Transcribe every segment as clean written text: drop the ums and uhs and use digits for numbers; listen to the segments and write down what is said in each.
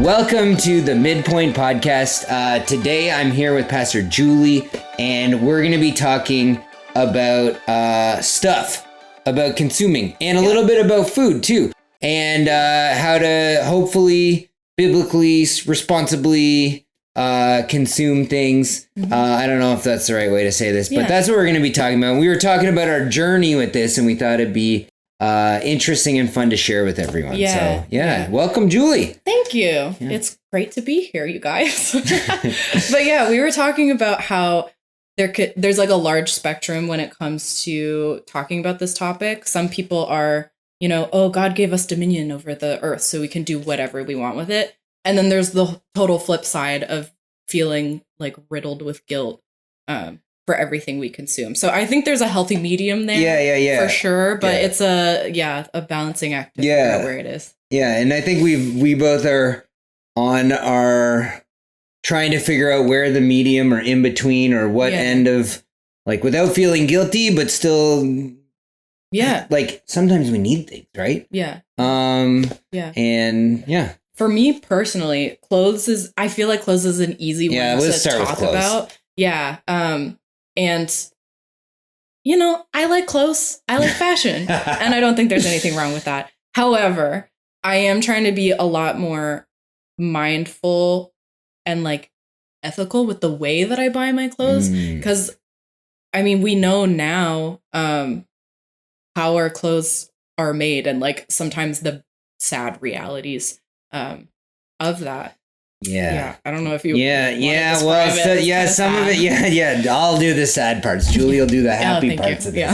Welcome to the Midpoint podcast. Today I'm here with Pastor Julie, and we're going to be talking about stuff, about consuming, and a little bit about food too, and how to hopefully, biblically, responsibly consume things. I don't know if that's the right way to say this, but that's what we're going to be talking about. We were talking about our journey with this, and we thought it'd be interesting and fun to share with everyone. So welcome, Julie. Thank you. Yeah. It's great to be here, you guys. But yeah, we were talking about how there's like a large spectrum when it comes to talking about this topic. Some people are, oh, God gave us dominion over the earth, so we can do whatever we want with it. And then there's the total flip side of feeling like riddled with guilt for everything we consume. So I think there's a healthy medium there. Yeah. For sure. But it's a balancing act to figure out where it is. Yeah. And I think we both are on our trying to figure out where the medium or in between or what end of, like, without feeling guilty, but still. Yeah. Like sometimes we need things, right? Yeah. And For me personally, I feel like clothes is an easy one to talk about. Yeah. And, I like clothes. I like fashion. And I don't think there's anything wrong with that. However, I am trying to be a lot more mindful and like ethical with the way that I buy my clothes. Because, we know now how our clothes are made and like sometimes the sad realities of that. Yeah. I don't know if you. Well, some of it. Yeah. I'll do the sad parts. Julie will do the happy parts of this.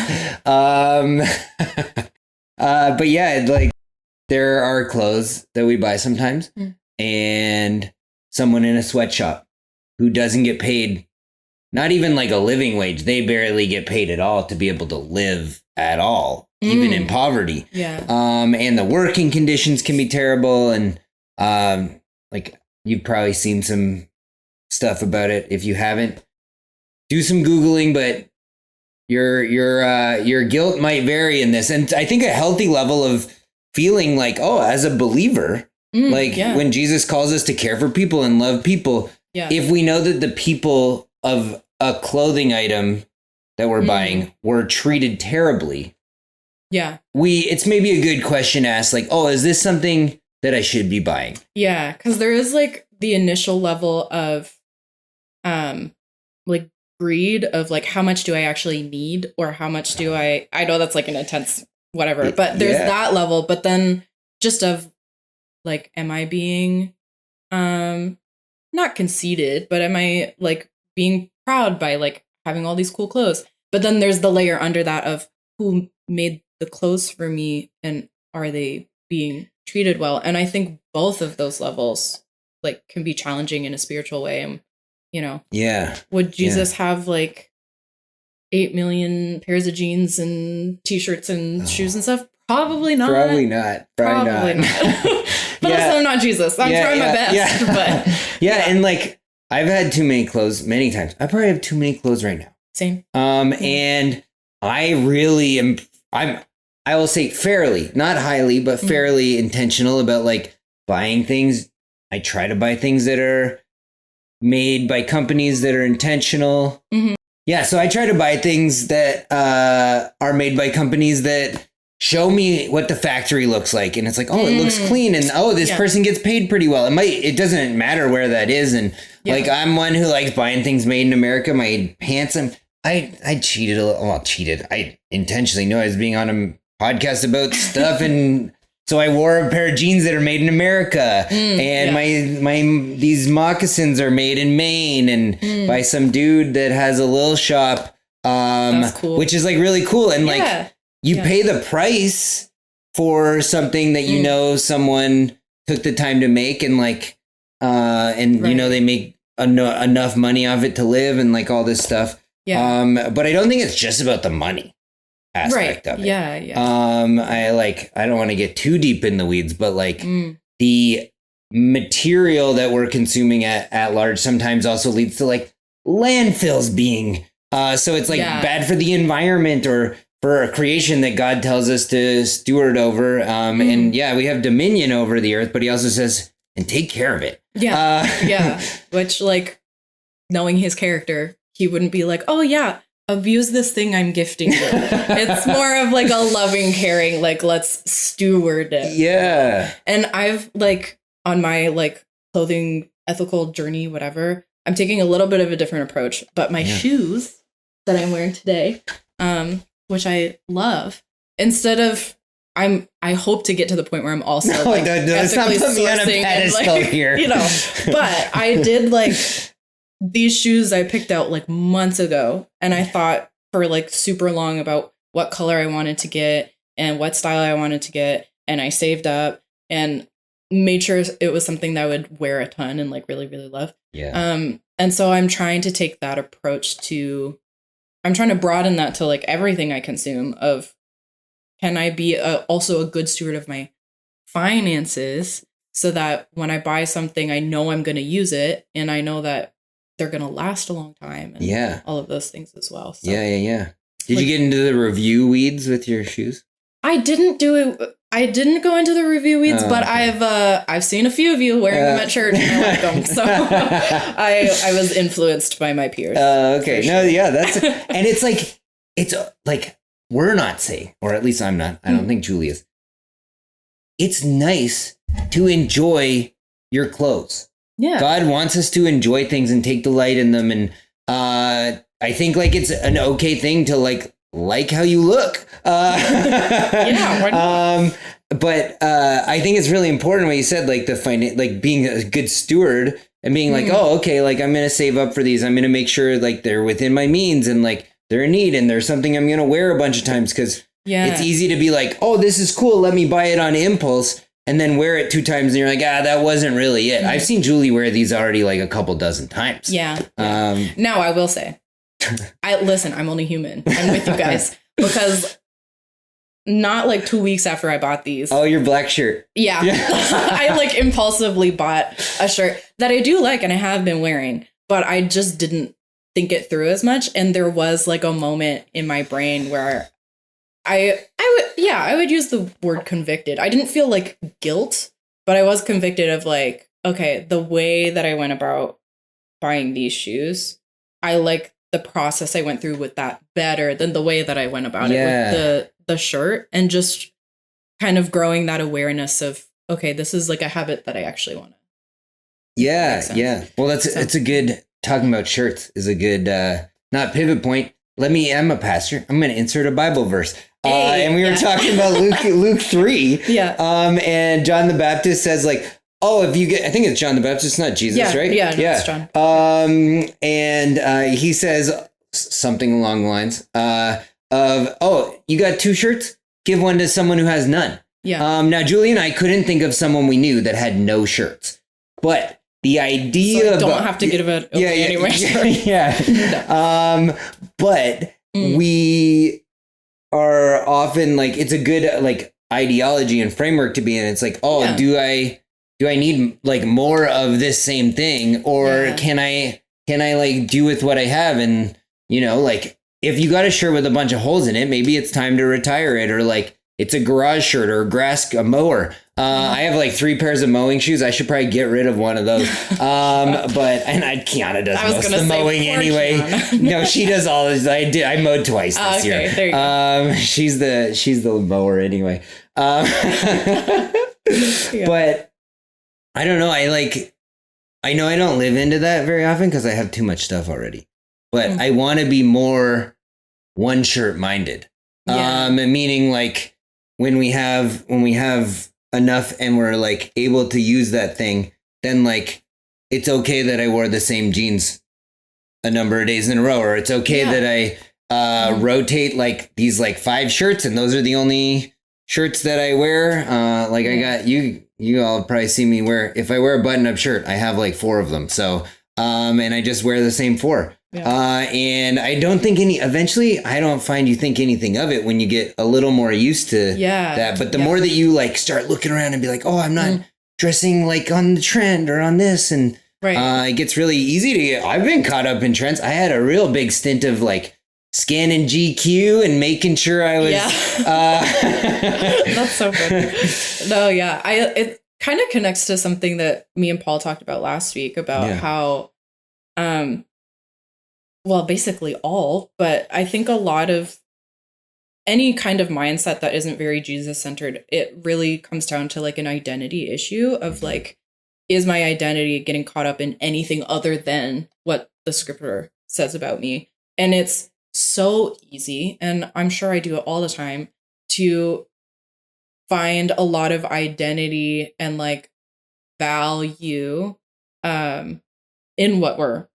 But yeah, like there are clothes that we buy sometimes, and someone in a sweatshop who doesn't get paid, not even like a living wage. They barely get paid at all to be able to live at all, even in poverty. Yeah. And the working conditions can be terrible, and like. You've probably seen some stuff about it. If you haven't, do some Googling, but your guilt might vary in this. And I think a healthy level of feeling like, oh, as a believer, when Jesus calls us to care for people and love people, if we know that the people of a clothing item that we're buying were treated terribly, it's maybe a good question to ask, like, oh, is this something that I should be buying? Yeah, because there is like the initial level of like greed of like how much do I actually need or how much do I know that's like an intense whatever, but there's that level, but then just of like, am I being not conceited, but am I like being proud by like having all these cool clothes? But then there's the layer under that of who made the clothes for me and are they being treated well? And I think both of those levels like can be challenging in a spiritual way. And would Jesus have like 8 million pairs of jeans and t-shirts and shoes and stuff? Probably not. Probably not. But also I'm not Jesus. I'm trying my best. But and like I've had too many clothes many times. I probably have too many clothes right now. Same. And I really am. I will say fairly, not highly, but fairly intentional about like buying things. I try to buy things that are made by companies that are intentional. Yeah, so I try to buy things that are made by companies that show me what the factory looks like. And it's like, oh, it looks clean. And oh, this person gets paid pretty well. It doesn't matter where that is. And like, I'm one who likes buying things made in America. My pants, I cheated a little. Well, cheated. I intentionally knew I was being on a podcast about stuff, and so I wore a pair of jeans that are made in America, and my these moccasins are made in Maine and by some dude that has a little shop, That's cool. Which is like really cool, and like you pay the price for something that you know someone took the time to make, and like they make enough money off it to live and like all this stuff. But I don't think it's just about the money aspect of it. I don't want to get too deep in the weeds, but like the material that we're consuming at large sometimes also leads to like landfills being so it's like bad for the environment or for a creation that God tells us to steward over. And we have dominion over the earth, but he also says and take care of it. Yeah. Yeah. Which, like, knowing his character, he wouldn't be like, oh, yeah, abuse this thing I'm gifting you. It's more of like a loving, caring, like, let's steward it. Yeah. And I've, like, on my, like, clothing ethical journey, whatever, I'm taking a little bit of a different approach. But my shoes that I'm wearing today, which I love, instead of, I hope to get to the point where I'm also like let's not put me on a pedestal and, like, here. You know, but I did like these shoes I picked out like months ago, and I thought for like super long about what color I wanted to get and what style I wanted to get, and I saved up and made sure it was something that I would wear a ton and like really, really love. Yeah. And so I'm trying to take that approach I'm trying to broaden that to like everything I consume of, can I be also a good steward of my finances so that when I buy something, I know I'm going to use it and I know that they're going to last a long time. And all of those things as well. So, yeah. Did you get into the review weeds with your shoes? I didn't do it. I didn't go into the review weeds, but okay. I've seen a few of you wearing them at church and I like them. So I was influenced by my peers. Okay. No, yeah, and it's like, we're not saying, or at least I'm not, I don't think Julie is. It's nice to enjoy your clothes. Yeah. God wants us to enjoy things and take delight in them. And I think like it's an okay thing to like how you look. Yeah. But I think it's really important what you said, like like being a good steward and being like, oh, okay, like I'm going to save up for these. I'm going to make sure like they're within my means and like they're in need and there's something I'm going to wear a bunch of times, because it's easy to be like, oh, this is cool, let me buy it on impulse, and then wear it 2 times and you're like, that wasn't really it. I've seen Julie wear these already like a couple dozen times. Yeah. Now I will say, I'm only human. I'm with you guys because not like 2 weeks after I bought these. Oh, your black shirt. Yeah. I like impulsively bought a shirt that I do like and I have been wearing, but I just didn't think it through as much. And there was like a moment in my brain where I would use the word convicted. I didn't feel like guilt, but I was convicted of like, okay, the way that I went about buying these shoes, I like the process I went through with that better than the way that I went about it with the shirt, and just kind of growing that awareness of, okay, this is like a habit that I actually want to. Yeah. Well, it's a good, talking about shirts is a good, not pivot point. I'm a pastor. I'm going to insert a Bible verse. And we were talking about Luke 3. Yeah. And John the Baptist says like, oh, if you get, I think it's John the Baptist, not Jesus, right? Yeah, it's John. And he says something along the lines of, oh, you got 2 shirts? Give one to someone who has none. Yeah. Now, Julie and I couldn't think of someone we knew that had no shirts, but the idea so don't have to give it anyway. Yeah. But we are often like, it's a good like ideology and framework to be in. It's like, oh, do I need like more of this same thing, or can I like do with what I have? And you know, like if you got a shirt with a bunch of holes in it, maybe it's time to retire it, or like it's a garage shirt or a mower. I have like 3 pairs of mowing shoes. I should probably get rid of one of those. Kiana does most of the mowing anyway. No, she does all this. I mowed twice this year. There you go. She's the mower anyway. But I don't know. I know I don't live into that very often because I have too much stuff already. But I want to be more one shirt minded. Meaning like when we have enough and we're like able to use that thing, then like it's okay that I wore the same jeans a number of days in a row, or it's okay that I rotate like these like 5 shirts and those are the only shirts that I wear. I got you all probably see me wear, if I wear a button up shirt, I have like 4 of them. So and I just wear the same 4. And I don't think eventually I don't find you think anything of it when you get a little more used to that. But the more that you like start looking around and be like, oh, I'm not dressing like on the trend or on this. And it gets really easy to get, I've been caught up in trends. I had a real big stint of like scanning GQ and making sure I was. That's so funny. No, kind of connects to something that me and Paul talked about last week about how, well, basically all, but I think a lot of any kind of mindset that isn't very Jesus centered, it really comes down to like an identity issue of like, is my identity getting caught up in anything other than what the scripture says about me? And it's so easy, and I'm sure I do it all the time, to find a lot of identity and like value in what we're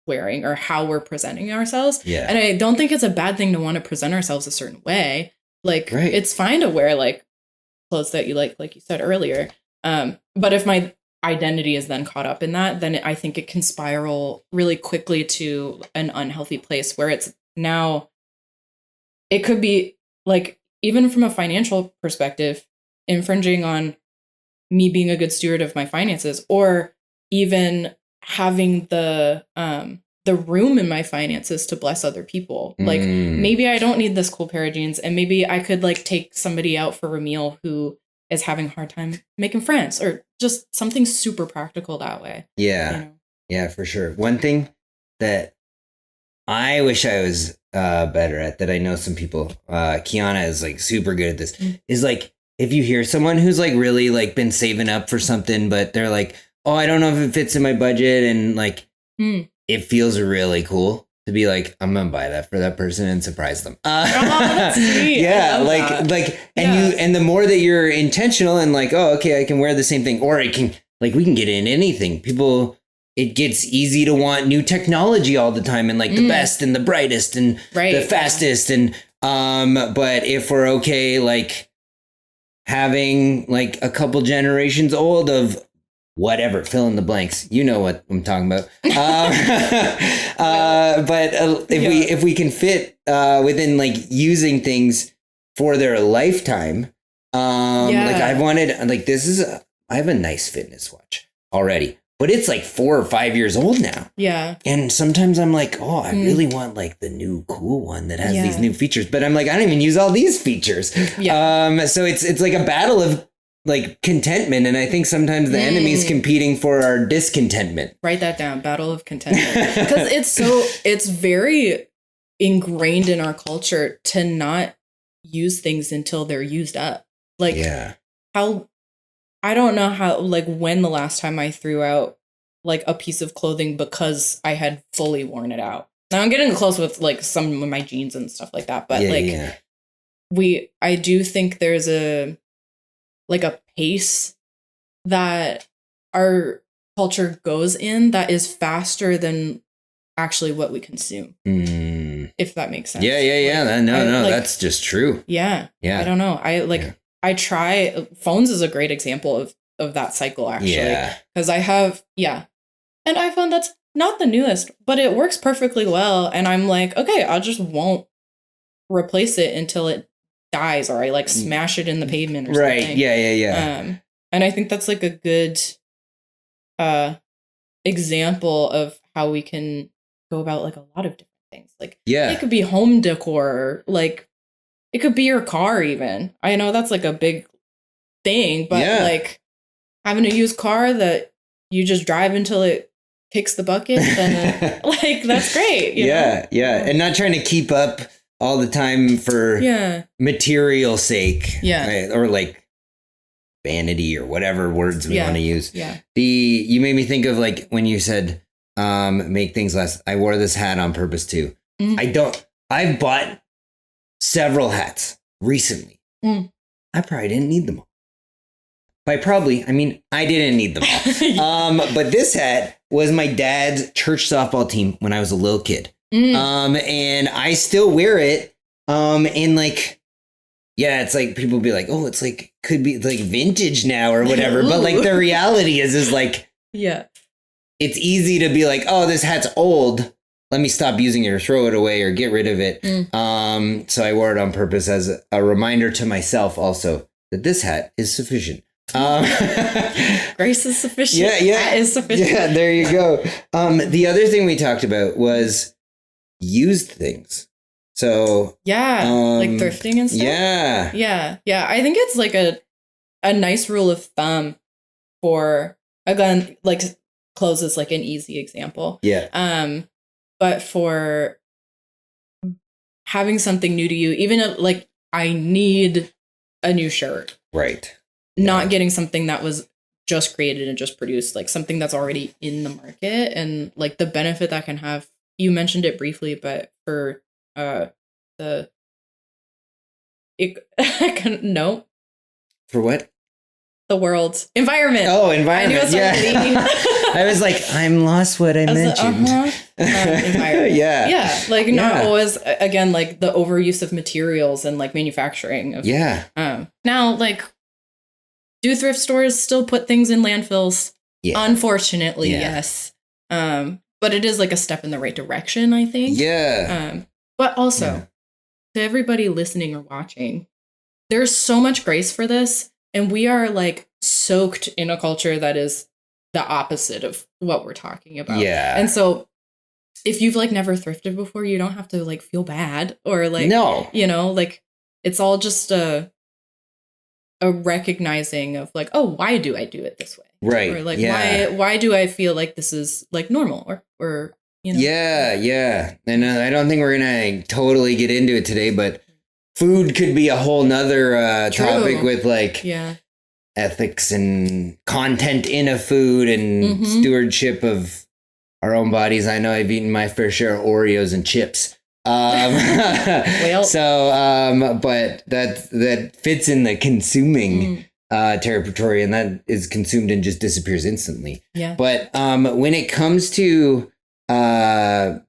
wearing or how we're presenting ourselves. Yeah. And I don't think it's a bad thing to want to present ourselves a certain way. Like it's fine to wear like clothes that you like you said earlier. But if my identity is then caught up in that, then I think it can spiral really quickly to an unhealthy place where it's now, it could be like, even from a financial perspective, infringing on me being a good steward of my finances, or even having the room in my finances to bless other people. Like maybe I don't need this cool pair of jeans, and maybe I could like take somebody out for a meal who is having a hard time making friends, or just something super practical that way. Yeah. You know? Yeah, for sure. One thing that I wish I was better at, that I know some people, Kiana is like super good at this, is like, if you hear someone who's like really like been saving up for something, but they're like, oh, I don't know if it fits in my budget, and like it feels really cool to be like, I'm gonna buy that for that person and surprise them. That's sweet. Yeah, and the more that you're intentional and like, oh, okay, I can wear the same thing, or I can like, we can get in anything. People, it gets easy to want new technology all the time, and like the best and the brightest and the fastest, and but if we're okay, like having like a couple generations old of whatever, fill in the blanks. You know what I'm talking about. But if we can fit within like using things for their lifetime, like I wanted, like I have a nice fitness watch already, but it's like 4 or 5 years old now. Yeah. And sometimes I'm like, oh, I really want like the new cool one that has these new features, but I'm like, I don't even use all these features. Yeah. So it's like a battle of like contentment, and I think sometimes the enemy is competing for our discontentment. Write that down, battle of contentment, because it's very ingrained in our culture to not use things until they're used up. Like I don't know how, like, when the last time I threw out like a piece of clothing because I had fully worn it out. Now I'm getting close with like some of my jeans and stuff like that, but I do think there's a pace that our culture goes in that is faster than actually what we consume. If that makes sense. Yeah. That's just true. Yeah. I don't know. I try, phones is a great example of that cycle, actually. Yeah. Because I have, an iPhone that's not the newest, but it works perfectly well. And I'm like, okay, I just won't replace it until it dies, or I like smash it in the pavement or something. Right. Yeah. And I think that's like a good example of how we can go about like a lot of different things. Like, it could be home decor, like it could be your car even. I know that's like a big thing, but like having a used car that you just drive until it kicks the bucket, then like that's great. You know? And not trying to keep up all the time for material sake, right? Or like vanity or whatever words we want to use. You made me think of like when you said make things less. I wore this hat on purpose too. I've bought several hats recently. I probably didn't need them all. By probably, I mean I didn't need them all. But this hat was my dad's church softball team when I was a little kid. And I still wear it. And like, it's like people be like, oh, it's like, could be like vintage now or whatever. But like the reality is like, it's easy to be like, oh, this hat's old. Let me stop using it or throw it away or get rid of it. So I wore it on purpose as a reminder to myself also that this hat is sufficient. Grace is sufficient. Hat is sufficient. Yeah, there you go. The other thing we talked about was used things. So like thrifting and stuff. Yeah. I think it's like a nice rule of thumb for, again, like clothes is like an easy example. Yeah. But for having something new to you, even like I need a new shirt. Right. Not getting something that was just created and just produced, like something that's already in the market, and like the benefit that can have. You mentioned it briefly, but for no. For what? The world's environment. Oh, environment. I was like, I'm lost what I mentioned. Environment. Yeah. Like not always, again, like the overuse of materials and like manufacturing. Now, like, do thrift stores still put things in landfills? Yeah. Unfortunately, yes. But it is like a step in the right direction, I think. Yeah. But also, to everybody listening or watching, there's so much grace for this. And we are like soaked in a culture that is the opposite of what we're talking about. Yeah. And so if you've like never thrifted before, you don't have to like feel bad or like, you know, like it's all just a recognizing of like, oh, why do I do it this way? Right. Or like, why do I feel like this is like normal or, you know? Yeah. And I don't think we're going to totally get into it today, but food could be a whole nother topic with like ethics and content in a food and stewardship of our own bodies. I know I've eaten my fair share of Oreos and chips. But that fits in the consuming territory, and that is consumed and just disappears instantly. Yeah. But when it comes to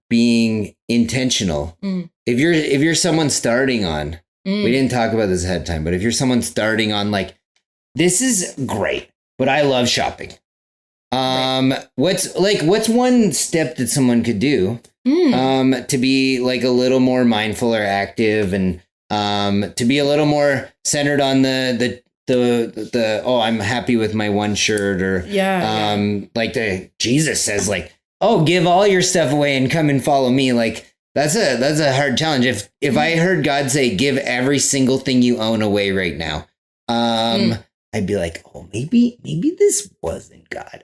being intentional, if you're someone starting on, we didn't talk about this ahead of time, but if you're someone starting on like, this is great, but I love shopping. What's one step that someone could do to be like a little more mindful or active, and to be a little more centered on the I'm happy with my one shirt, or like Jesus says, like, oh, give all your stuff away and come and follow me. Like that's a hard challenge. If I heard God say, give every single thing you own away right now, I'd be like, oh, maybe this wasn't God.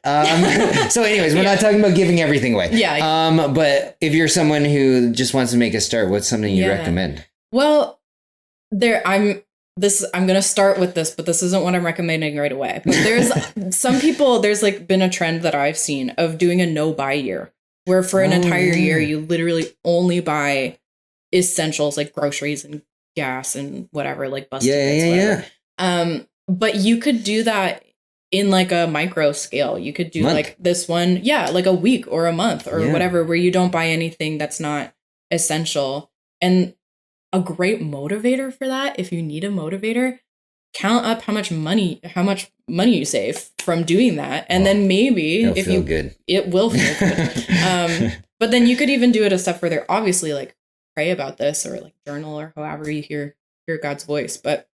So anyways, we're not talking about giving everything away. Yeah. But if you're someone who just wants to make a start, what's something you recommend? Well, I'm going to start with this, but this isn't what I'm recommending right away. But there's some people, there's like been a trend that I've seen of doing a no buy year, where for an entire year, you literally only buy essentials like groceries and gas and whatever, like bus tickets, whatever. But you could do that in like a micro scale. You could do like this one, like a week or a month or whatever, where you don't buy anything that's not essential. And a great motivator for that, if you need a motivator, count up how much money you save from doing that. And then maybe it will feel good. But then you could even do it a step further. Obviously, like pray about this or like journal or however you hear God's voice. But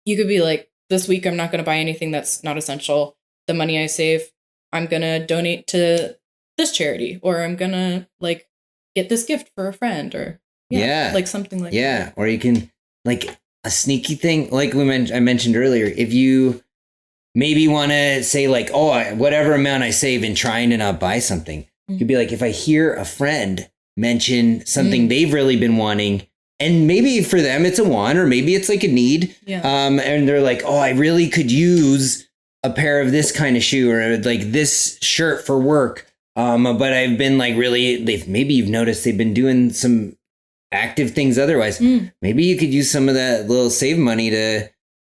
you could be like, this week, I'm not going to buy anything that's not essential. The money I save, I'm going to donate to this charity, or I'm going to like get this gift for a friend, or like something like that. Or you can like a sneaky thing, like I mentioned earlier, if you maybe want to say like, oh, whatever amount I save in trying to not buy something, you could be like, if I hear a friend mention something they've really been wanting, and maybe for them it's a want, or maybe it's like a need. And they're like, oh, I really could use a pair of this kind of shoe, or like this shirt for work. But I've been like maybe you've noticed they've been doing some active things otherwise. Maybe you could use some of that little save money to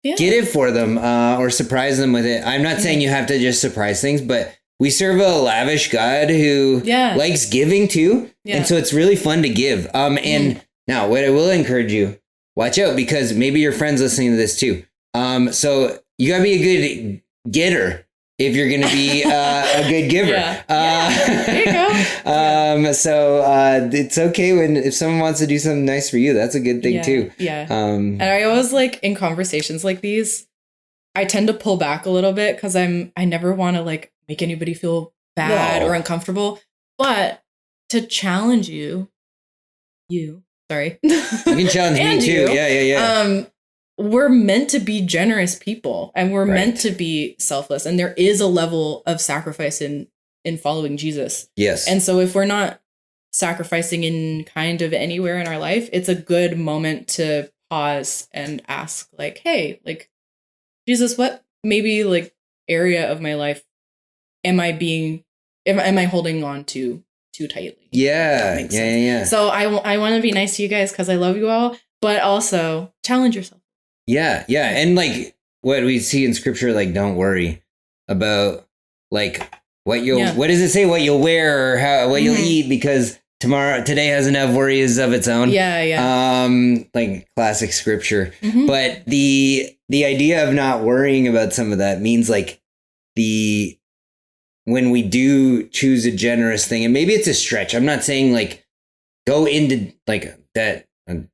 get it for them, or surprise them with it. I'm not saying you have to just surprise things, but we serve a lavish God who likes giving too. And so it's really fun to give. And now, what I will encourage you, watch out, because maybe your friend's listening to this too. So you gotta be a good getter if you're gonna be a good giver. There you go. So it's okay if someone wants to do something nice for you. That's a good thing too. And I always like in conversations like these, I tend to pull back a little bit because I never want to like make anybody feel bad or uncomfortable, but to challenge you. Sorry. You can challenge me too. Yeah. we're meant to be generous people, and we're meant to be selfless. And there is a level of sacrifice in following Jesus. Yes. And so if we're not sacrificing in kind of anywhere in our life, it's a good moment to pause and ask, like, hey, like, Jesus, what maybe like area of my life am I holding on to too tightly? Yeah. So I want to be nice to you guys because I love you all, but also challenge yourself. Yeah. And like what we see in scripture, like, don't worry about like what does it say? What you'll wear or what you'll eat, because today has enough worries of its own. Like classic scripture. But the idea of not worrying about some of that means like when we do choose a generous thing, and maybe it's a stretch. I'm not saying like go into like that.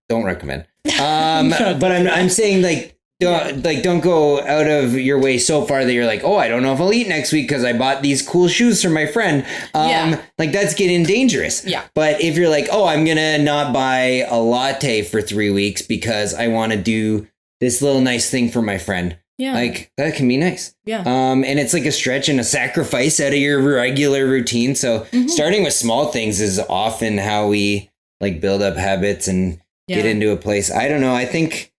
Don't recommend. But I'm saying like don't go out of your way so far that you're like, oh, I don't know if I'll eat next week because I bought these cool shoes for my friend. Like that's getting dangerous. But if you're like, oh, I'm gonna not buy a latte for 3 weeks because I want to do this little nice thing for my friend. Like that can be nice. And it's like a stretch and a sacrifice out of your regular routine. So starting with small things is often how we like build up habits and get into a place. I don't know. I think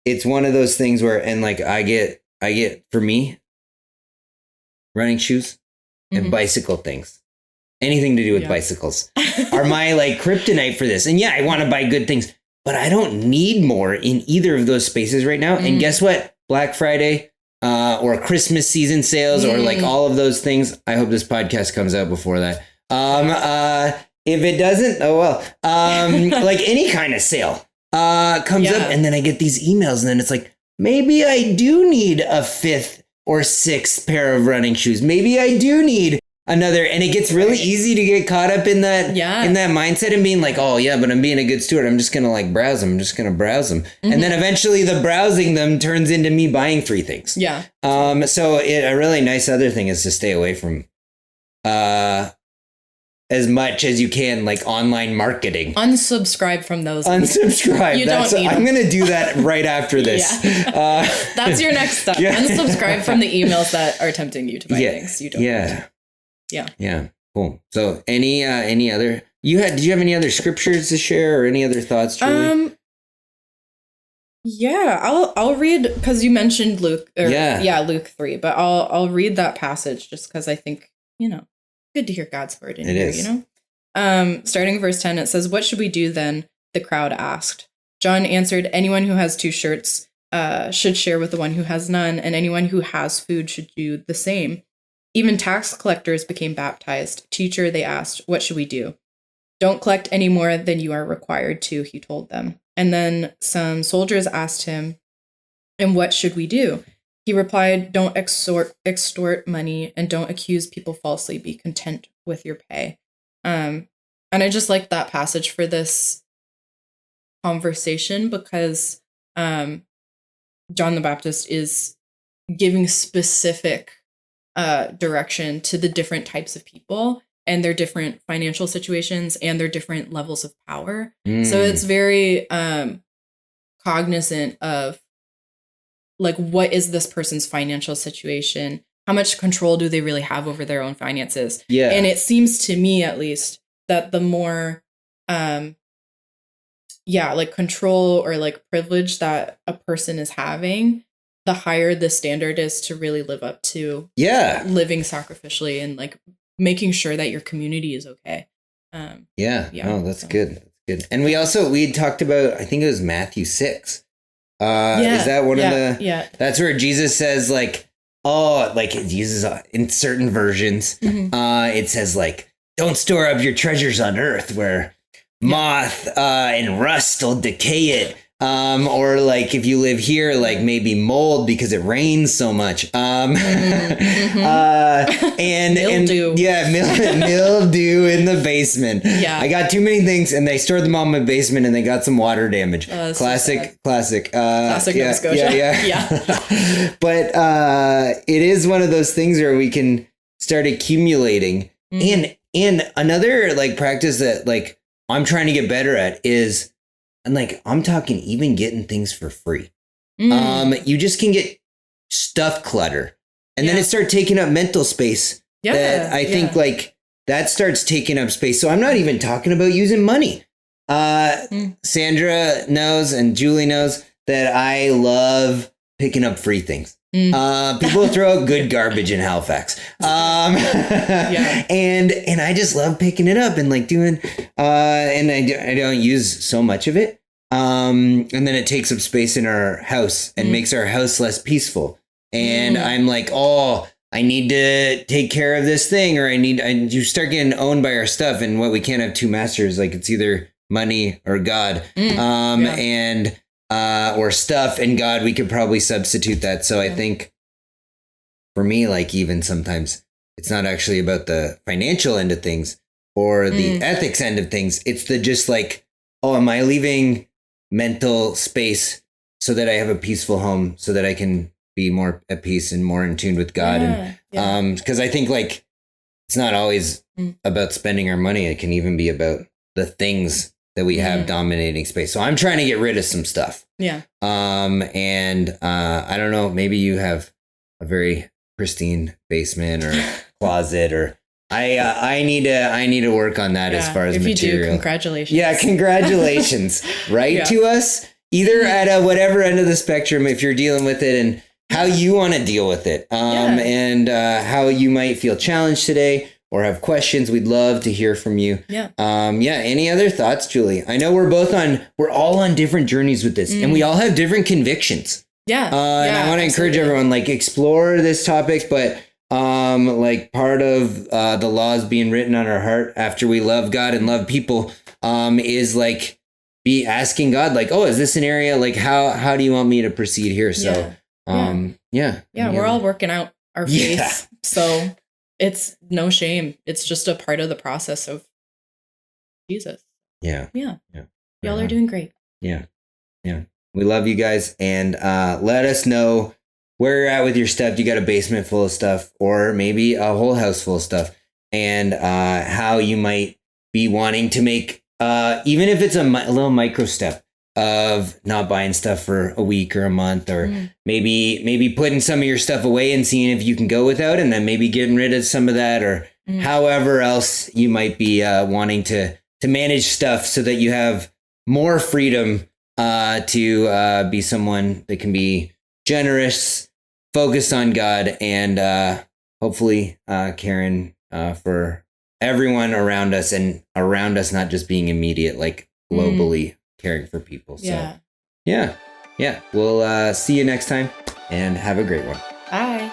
it's one of those things where, and like I get for me, running shoes and bicycle things, anything to do with bicycles are my like kryptonite for this. And I want to buy good things, but I don't need more in either of those spaces right now. And guess what? Black Friday or Christmas season sales or like all of those things. I hope this podcast comes out before that. If it doesn't, oh well. Like any kind of sale comes up, and then I get these emails, and then it's like, maybe I do need a 5th or 6th pair of running shoes. Maybe I do need another, and it gets really easy to get caught up in that mindset and being like, oh yeah, but I'm being a good steward. I'm just gonna like browse them. I'm just gonna browse them, and then eventually the browsing them turns into me buying free things. So a really nice other thing is to stay away from as much as you can, like online marketing. Unsubscribe from those. Unsubscribe. I'm going to do that right after this. That's your next step. Unsubscribe from the emails that are tempting you to buy things you don't need. Yeah. Cool. So any other, did you have any other scriptures to share or any other thoughts, Julie? I'll read, because you mentioned Luke. Luke 3, but I'll read that passage just because I think, good to hear God's word in here, Starting verse 10, it says, "What should we do then?" the crowd asked. John answered, "Anyone who has 2 shirts should share with the one who has none, and anyone who has food should do the same." Even tax collectors became baptized. "Teacher," they asked, "what should we do?" "Don't collect any more than you are required to," he told them. And then some soldiers asked him, "And what should we do?" He replied, "Don't extort money, and don't accuse people falsely. Be content with your pay." And I just like that passage for this conversation because John the Baptist is giving specific direction to the different types of people and their different financial situations and their different levels of power. So it's very cognizant of, like, what is this person's financial situation? How much control do they really have over their own finances? And it seems to me, at least, that the more, like control or like privilege that a person is having, the higher the standard is to really live up to living sacrificially and like making sure that your community is okay. That's good. That's good. And we talked about, I think it was Matthew 6. Is that one of the, that's where Jesus says like, it uses in certain versions, it says like, don't store up your treasures on earth where moth and rust will decay it. Or like if you live here, like maybe mold because it rains so much. And mildew. Mildew in the basement. I got too many things and they stored them all in my basement and they got some water damage. Classic. Classic Nova Scotia. But it is one of those things where we can start accumulating. And another like practice that like I'm trying to get better at is, and like, I'm talking even getting things for free. you just can get stuff clutter. And then it starts taking up mental space. Yeah. That I think like that starts taking up space. So I'm not even talking about using money. Sandra knows and Julie knows that I love picking up free things. People throw out good garbage in Halifax. And I just love picking it up and like doing, and I don't use so much of it. And then it takes up space in our house and makes our house less peaceful. And I'm like, oh, I need to take care of this thing, or you start getting owned by our stuff. And what we can't have two masters, like it's either money or God, or stuff and God, we could probably substitute that. So I think for me, like even sometimes it's not actually about the financial end of things or the ethics end of things. It's the just like, oh, am I leaving mental space so that I have a peaceful home so that I can be more at peace and more in tune with God? And because I think like it's not always about spending our money. It can even be about the things that we have dominating space. So I'm trying to get rid of some stuff. Yeah. And I don't know, maybe you have a very pristine basement or closet, or I need to work on that as far as if material. You do, congratulations. Yeah, congratulations. Write to us either at a whatever end of the spectrum if you're dealing with it, and how you want to deal with it, and how you might feel challenged today or have questions. We'd love to hear from you. Yeah. Any other thoughts, Julie? I know we're all on different journeys with this, and we all have different convictions. Yeah. And I want to encourage everyone, like, explore this topic, but like part of the laws being written on our heart after we love God and love people is like be asking God, like, oh, is this an area, like how do you want me to proceed here? So we're all working out our faith. So it's no shame. It's just a part of the process of Jesus. Yeah. Y'all are doing great. Yeah. We love you guys, and let us know where you're at with your stuff. You got a basement full of stuff, or maybe a whole house full of stuff, and how you might be wanting to make, even if it's a little micro step of not buying stuff for a week or a month, or maybe putting some of your stuff away and seeing if you can go without, and then maybe getting rid of some of that, or however else you might be wanting to manage stuff so that you have more freedom to be someone that can be generous, focused on God, and hopefully caring for everyone around us, and around us not just being immediate, like globally caring for people. So yeah. We'll see you next time, and have a great one. Bye.